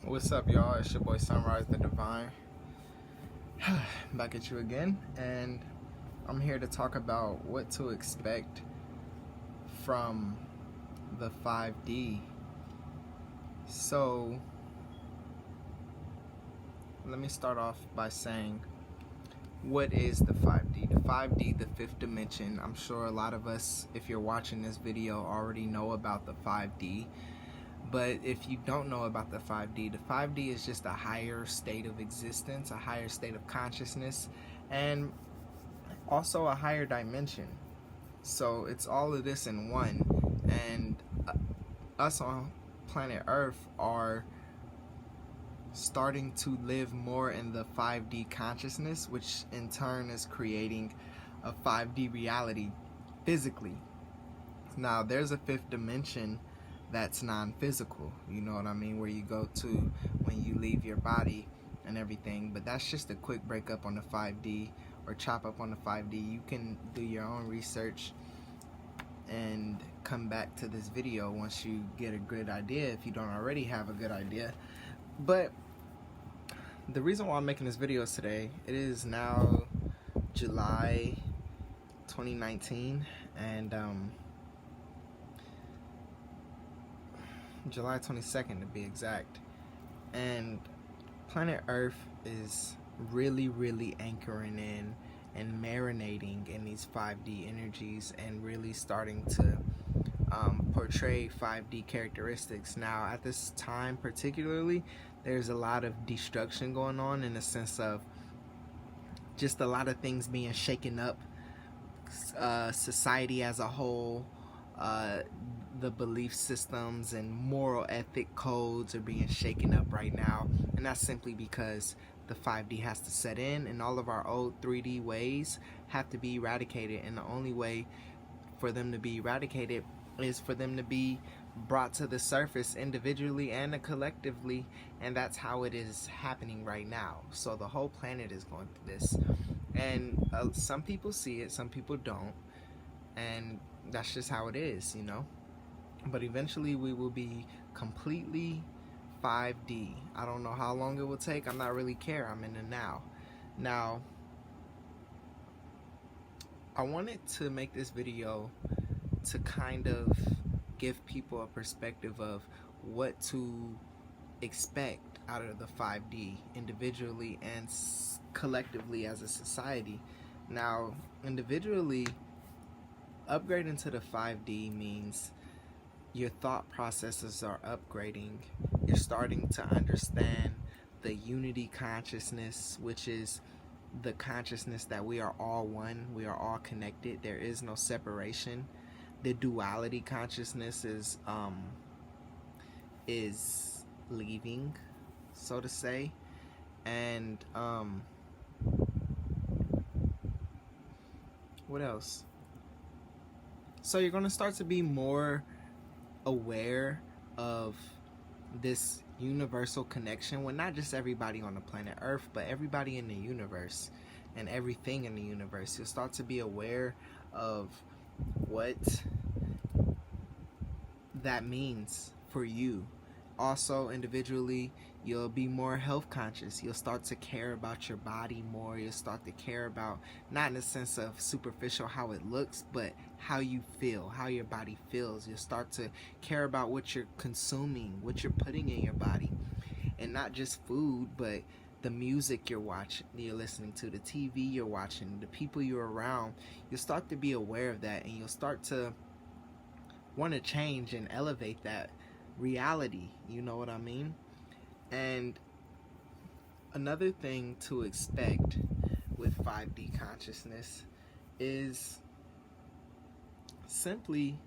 What's up, y'all? It's your boy Sunrise the Divine. Back at you again, and I'm here to talk about what to expect from the 5D. So, let me start off by saying, what is the 5D? The 5D, the fifth dimension. I'm sure a lot of us, if you're watching this video, already know about the 5D. But if you don't know about the 5D, the 5D is just a higher state of existence, a higher state of consciousness, and also a higher dimension. So it's all of this in one. And us on planet Earth are starting to live more in the 5D consciousness, which in turn is creating a 5D reality physically. Now, there's a fifth dimension that's non-physical, you know what I mean, where you go to when you leave your body and everything. But that's just a quick breakup on the 5D, or chop up on the 5D. You can do your own research and come back to this video once you get a good idea, if you don't already have a good idea. But the reason why I'm making this video today, it is now July 2019, and July 22nd to be exact, and planet Earth is really anchoring in and marinating in these 5D energies and really starting to portray 5D characteristics. Now, at this time particularly, there's a lot of destruction going on, in the sense of just a lot of things being shaken up, society as a whole, the belief systems and moral ethic codes are being shaken up right now, and that's simply because the 5D has to set in, and all of our old 3D ways have to be eradicated. And the only way for them to be eradicated is for them to be brought to the surface individually and collectively, and that's how it is happening right now. So the whole planet is going through this, and some people see it, some people don't, and that's just how it is, you know. But eventually we will be completely 5D. I don't know how long it will take. I'm not really care. I'm in the now. Now, I wanted to make this video to kind of give people a perspective of what to expect out of the 5D, individually and collectively as a society. Now, individually, upgrading to the 5D means your thought processes are upgrading. You're starting to understand the unity consciousness, which is the consciousness that we are all one, we are all connected, there is no separation. The duality consciousness is leaving, so to say. And what else? So you're going to start to be more aware of this universal connection with not just everybody on the planet Earth, but everybody in the universe and everything in the universe. You'll start to be aware of what that means for you. Also, individually, you'll be more health conscious. You'll start to care about your body more. You'll start to care about, not in the sense of superficial how it looks, but how you feel, how your body feels. You'll start to care about what you're consuming, what you're putting in your body. And not just food, but the music you're watching, you're listening to, the TV you're watching, the people you're around. You'll start to be aware of that, and you'll start to want to change and elevate that reality, you know what I mean? And another thing to expect with 5D consciousness is simply,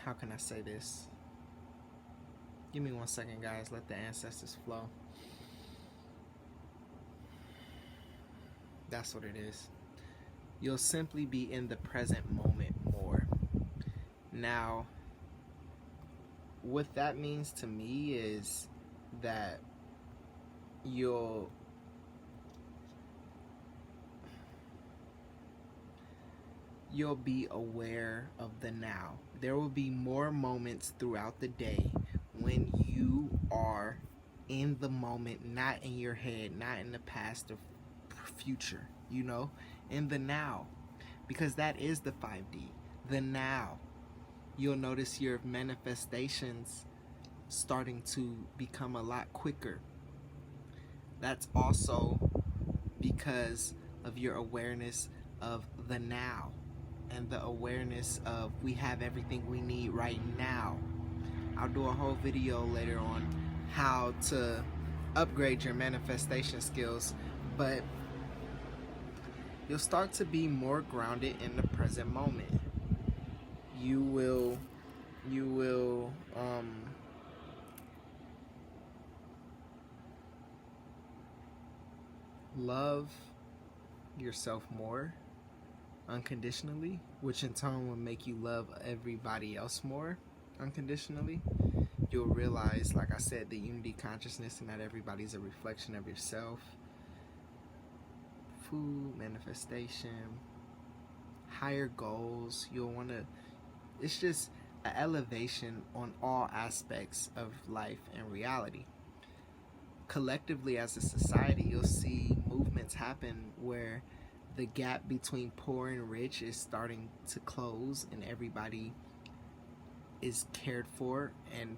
how can I say this? Give me 1 second, guys. Let the ancestors flow. That's what it is. You'll simply be in the present moment more. Now, what that means to me is that you'll be aware of the now. There will be more moments throughout the day when you are in the moment, not in your head, not in the past or future, you know, in the now. Because that is the 5D, the now. You'll notice your manifestations starting to become a lot quicker. That's also because of your awareness of the now and the awareness of we have everything we need right now. I'll do a whole video later on how to upgrade your manifestation skills, but you'll start to be more grounded in the present moment. You will love yourself more unconditionally, which in turn will make you love everybody else more unconditionally. You'll realize, like I said, the unity consciousness and that everybody's a reflection of yourself. Food, manifestation, higher goals. You'll want to, it's just an elevation on all aspects of life and reality. Collectively as a society, you'll see movements happen where the gap between poor and rich is starting to close, and everybody is cared for and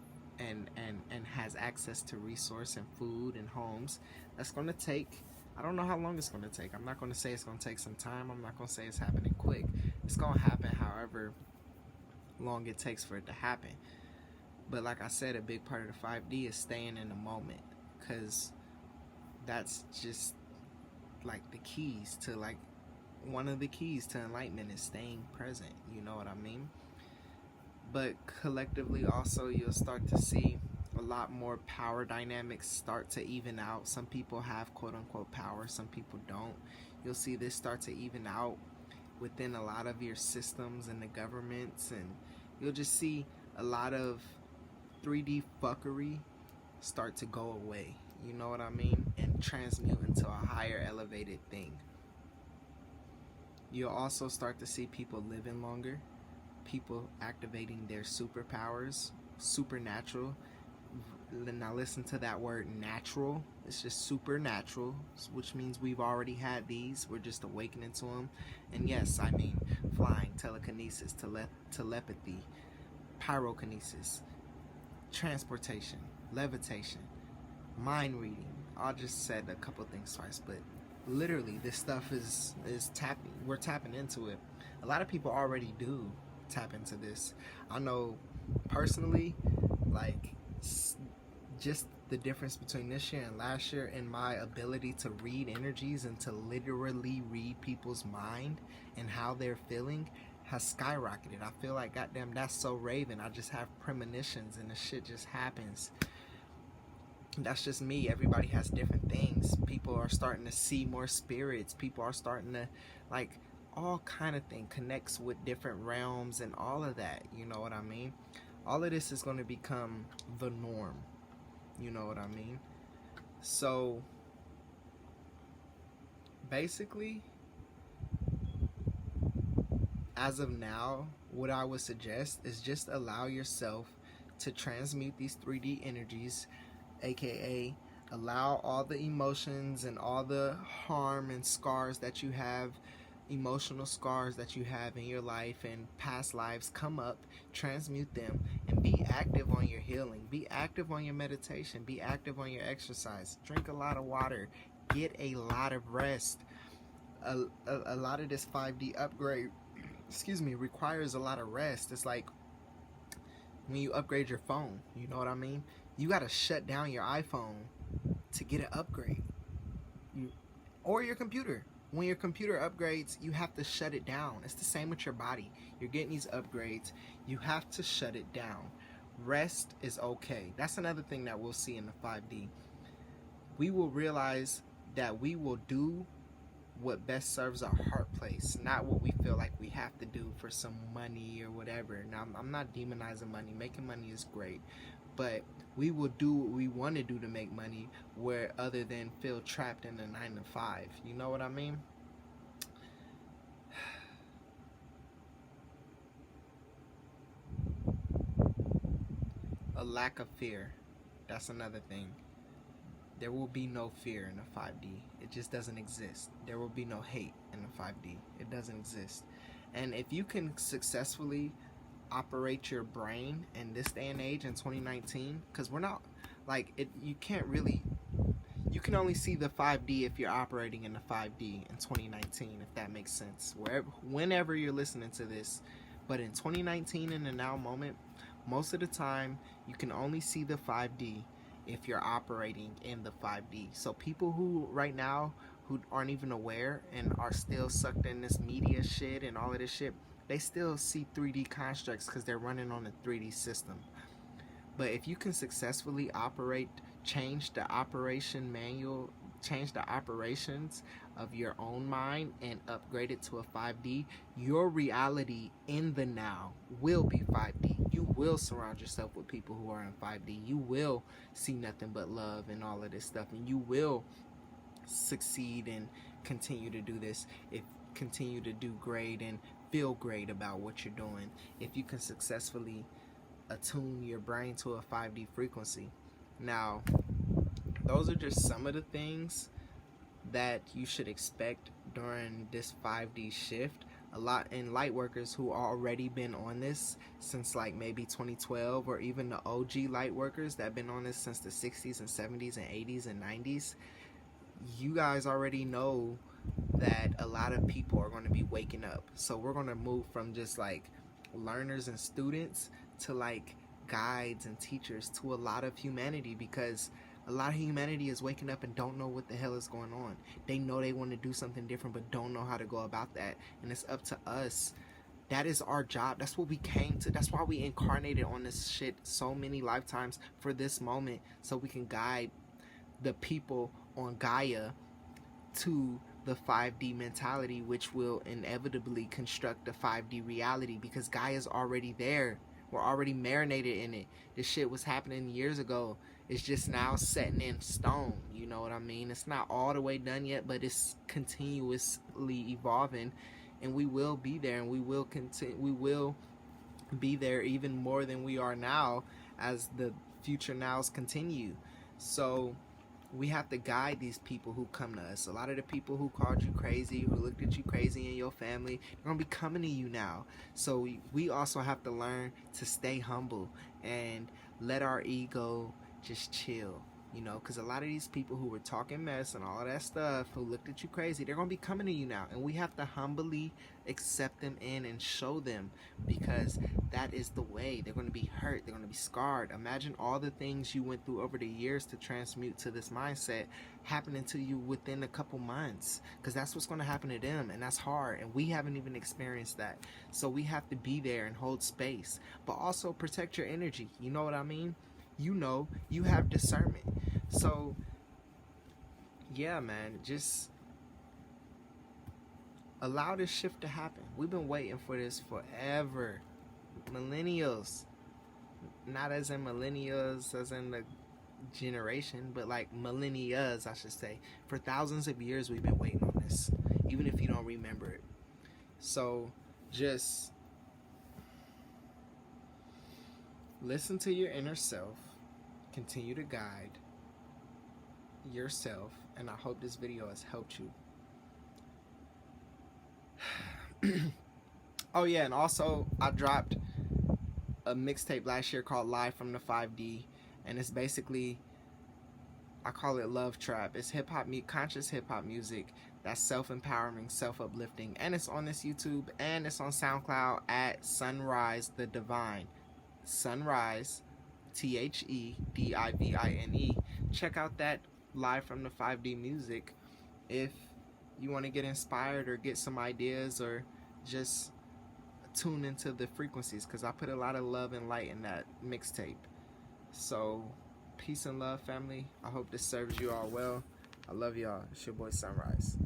has access to resource and food and homes. That's going to take, I don't know how long it's going to take. I'm not going to say it's going to take some time. I'm not going to say it's happening quick. It's going to happen however long it takes for it to happen. But like I said, a big part of the 5D is staying in the moment, because that's just like the keys to, like, one of the keys to enlightenment is staying present, you know what I mean? But collectively also, you'll start to see a lot more power dynamics start to even out. Some people have quote unquote power, some people don't. You'll see this start to even out within a lot of your systems and the governments, and you'll just see a lot of 3D fuckery start to go away, you know what I mean, and transmute into a higher elevated thing. You'll also start to see people living longer, people activating their superpowers, supernatural. Now listen to that word natural. It's just supernatural, which means we've already had these. We're just awakening to them. And yes, I mean flying, telekinesis, telepathy, pyrokinesis, transportation, levitation, mind reading. I just said a couple things twice, but literally this stuff is tapping. We're tapping into it. A lot of people already do tap into this. I know personally, like, just the difference between this year and last year and my ability to read energies and to literally read people's mind and how they're feeling has skyrocketed. I feel like, goddamn, that's so Raven. I just have premonitions and the shit just happens. That's just me. Everybody has different things. People are starting to see more spirits. People are starting to, like, all kind of thing connects with different realms and all of that, you know what I mean? All of this is going to become the norm, you know what I mean? So basically, as of now, what I would suggest is just allow yourself to transmute these 3D energies, aka allow all the emotions and all the harm and scars that you have, emotional scars that you have in your life and past lives, come up, transmute them, and be active on your healing. Be active on your meditation. Be active on your exercise. Drink a lot of water. Get a lot of rest. A lot of this 5D upgrade, requires a lot of rest. It's like when you upgrade your phone, you know what I mean? You got to shut down your iPhone to get an upgrade. Or your computer. When your computer upgrades, you have to shut it down. It's the same with your body. You're getting these upgrades. You have to shut it down. Rest is okay. That's another thing that we'll see in the 5D. We will realize that we will do what best serves our heart place, not what we feel like we have to do for some money or whatever. Now, I'm not demonizing money. Making money is great. But we will do what we want to do to make money, where other than feel trapped in a 9 to 5. You know what I mean? A lack of fear. That's another thing. There will be no fear in the 5D. It just doesn't exist. There will be no hate in the 5D. It doesn't exist. And if you can successfully operate your brain in this day and age in 2019, because we're not like it, you can't really, you can only see the 5D if you're operating in the 5D in 2019, if that makes sense. Whenever you're listening to this, but in 2019, in the now moment, most of the time you can only see the 5D if you're operating in the 5D. So people who right now who aren't even aware and are still sucked in this media shit and all of this shit, they still see 3D constructs because they're running on a 3D system. But if you can successfully operate, change the operation manual, change the operations of your own mind and upgrade it to a 5D, your reality in the now will be 5D. You will surround yourself with people who are in 5D. You will see nothing but love and all of this stuff, and you will succeed and continue to do this, if continue to do great and feel great about what you're doing, if you can successfully attune your brain to a 5D frequency. Now, those are just some of the things that you should expect during this 5D shift. A lot in light workers who already been on this since like maybe 2012, or even the OG light workers that have been on this since the 60s and 70s and 80s and 90s, you guys already know that a lot of people are going to be waking up. So we're going to move from just like learners and students to like guides and teachers to a lot of humanity, because a lot of humanity is waking up and don't know what the hell is going on. They know they want to do something different but don't know how to go about that, and it's up to us. That is our job. That's what we came to. That's why we incarnated on this shit so many lifetimes, for this moment, so we can guide the people on Gaia to the 5D mentality, which will inevitably construct the 5D reality, because Gaia's already there. We're already marinated in it. This shit was happening years ago. It's just now setting in stone. You know what I mean? It's not all the way done yet, but it's continuously evolving, and we will be there, and we will continue. We will be there even more than we are now as the future nows continue. So we have to guide these people who come to us. A lot of the people who called you crazy, who looked at you crazy in your family, they're going to be coming to you now. So we also have to learn to stay humble and let our ego just chill, you know, because a lot of these people who were talking mess and all of that stuff, who looked at you crazy, they're going to be coming to you now. And we have to humbly accept them in and show them, because that is the way. They're going to be hurt. They're going to be scarred. Imagine all the things you went through over the years to transmute to this mindset happening to you within a couple months, because that's what's going to happen to them, and that's hard, and we haven't even experienced that. So we have to be there and hold space, but also protect your energy. You know what I mean? You know, you have discernment. So yeah, man, just allow this shift to happen. We've been waiting for this forever. Millennials. Not as in millennials as in the generation, but like millennials, I should say. For thousands of years we've been waiting on this, even if you don't remember it. So just listen to your inner self. Continue to guide yourself, and I hope this video has helped you. Oh yeah, and also I dropped a mixtape last year called Live from the 5D, and it's basically, I call it love trap. It's hip-hop, conscious hip-hop music that's self-empowering, self-uplifting, and it's on this YouTube, and it's on SoundCloud at sunrisethedivine. Sunrise, THEDIVINE. Check out that Live from the 5D music if you want to get inspired or get some ideas, or just tune into the frequencies, because I put a lot of love and light in that mixtape. So peace and love, family. I hope this serves you all well. I love y'all. It's your boy Sunrise.